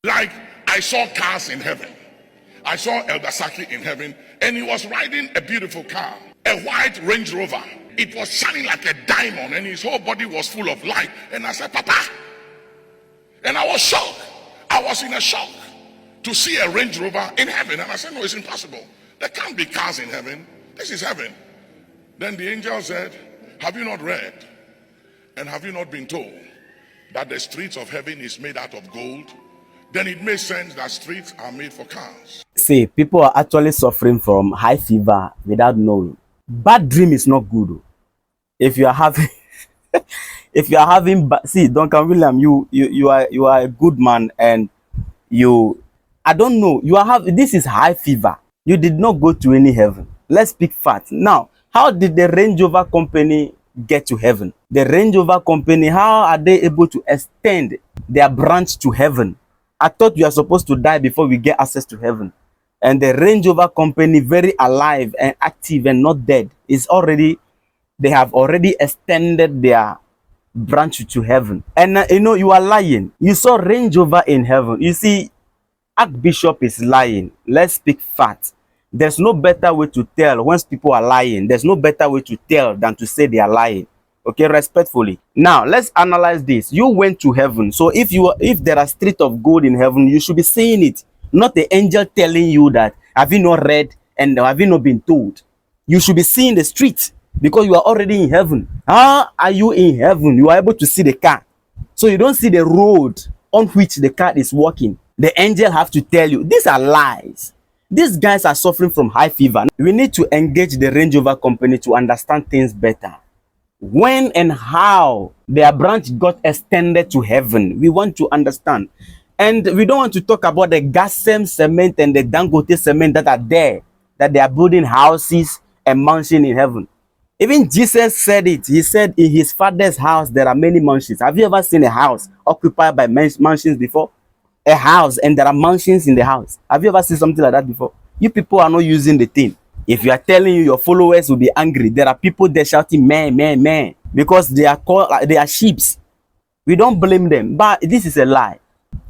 Like, I saw cars in heaven. I saw Elder Saki in heaven, and he was riding a beautiful car, a white Range Rover. It was shining like a diamond, and his whole body was full of light. And I said, Papa. And I was shocked. I was in a shock to see a Range Rover in heaven. And I said, no, it's impossible. There can't be cars in heaven. This is heaven. Then the angel said, have you not read and have you not been told that the streets of heaven is made out of gold? Then it makes sense that streets are made for cars. See, people are actually suffering from high fever without knowing. Bad dream is not good. If you are having see, Duncan Williams, you are a good man, and I don't know, this is high fever. You did not go to any heaven. Let's speak facts. Now, how did the Range Rover company get to heaven? The Range Rover company, how are they able to extend their branch to heaven? I thought we are supposed to die before we get access to heaven. And the Range Rover company, very alive and active and not dead, they have already extended their branch to heaven. And you are lying. You saw Range Rover in heaven. You see, Archbishop is lying. Let's speak facts. There's no better way to tell when people are lying. There's no better way to tell than to say they are lying. Okay, respectfully. Now, let's analyze this. You went to heaven. So if there are streets of gold in heaven, you should be seeing it. Not the angel telling you that, have you not read and have you not been told? You should be seeing the street because you are already in heaven. How are you in heaven? You are able to see the car. So you don't see the road on which the car is walking. The angel have to tell you. These are lies. These guys are suffering from high fever. We need to engage the Range Rover company to understand things better. When and how their branch got extended to heaven, we want to understand. And we don't want to talk about the Gassem cement and the Dangote cement that are there, that they are building houses and mansions in heaven. Even Jesus said it. He said, in his father's house, there are many mansions. Have you ever seen a house occupied by mansions before? A house and there are mansions in the house. Have you ever seen something like that before? You people are not using the thing. If you are telling you, your followers will be angry. There are people there shouting, man, man, man, because they are sheep. We don't blame them, but this is a lie.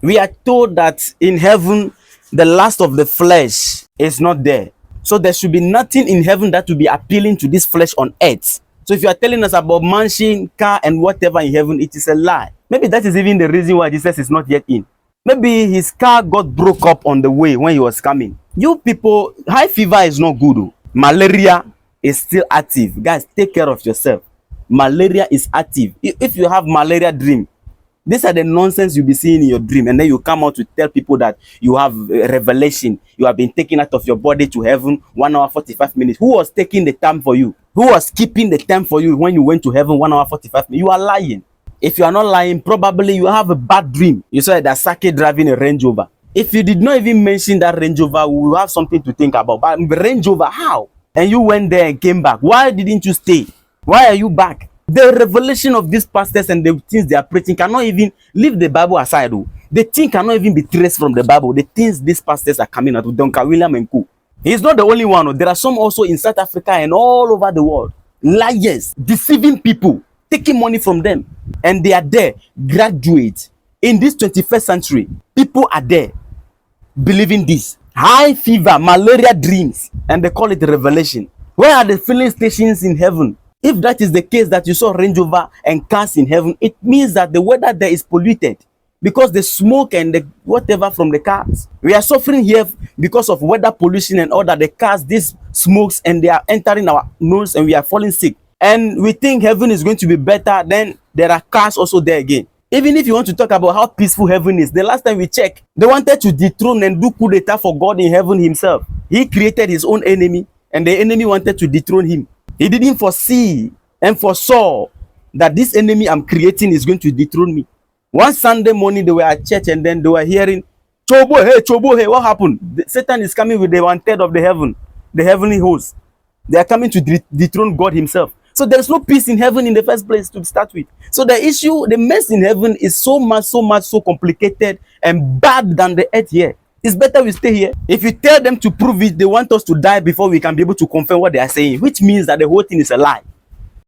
We are told that in heaven, the lust of the flesh is not there. So there should be nothing in heaven that will be appealing to this flesh on earth. So if you are telling us about mansion, car, and whatever in heaven, it is a lie. Maybe that is even the reason why Jesus is not yet in. Maybe his car got broke up on the way when he was coming. You people, high fever is not good. Malaria is still active. Guys, take care of yourself. Malaria is active. If you have malaria dream, these are the nonsense you'll be seeing in your dream, and then you come out to tell people that you have a revelation. You have been taken out of your body to heaven 1 hour 45 minutes. Who was taking the time for you? Who was keeping the time for you when you went to heaven 1 hour 45 minutes? You are lying. If you are not lying, probably you have a bad dream. You saw that Saki driving a Range Rover. If you did not even mention that Range Rover, we will have something to think about. But Range Rover, how? And you went there and came back. Why didn't you stay? Why are you back? The revelation of these pastors and the things they are preaching cannot even leave the Bible aside. The thing cannot even be traced from the Bible. The things these pastors are coming out with, Duncan Williams and co. He's not the only one. There are some also in South Africa and all over the world. Liars, deceiving people, taking money from them. And they are there, graduates. In this 21st century, people are there believing this. High fever, malaria dreams, and they call it revelation. Where are the filling stations in heaven? If that is the case, that you saw Range Rover and cars in heaven, it means that the weather there is polluted because the smoke and the whatever from the cars. We are suffering here because of weather pollution and all that. The cars, these smokes, and they are entering our nose and we are falling sick. And we think heaven is going to be better. Then there are cars also there again. Even if you want to talk about how peaceful heaven is, the last time we checked, they wanted to dethrone and do coup d'etat for God in heaven himself. He created his own enemy, and the enemy wanted to dethrone him. He didn't foresee and foresaw that this enemy I'm creating is going to dethrone me. One Sunday morning, they were at church, and then they were hearing, Chobo, hey, what happened? Satan is coming with the 1/3 of the heaven, the heavenly host. They are coming to dethrone God himself. So there is no peace in heaven in the first place to start with. So the issue, the mess in heaven is so complicated and bad than the earth here. It's better we stay here. If you tell them to prove it, they want us to die before we can be able to confirm what they are saying, which means that the whole thing is a lie.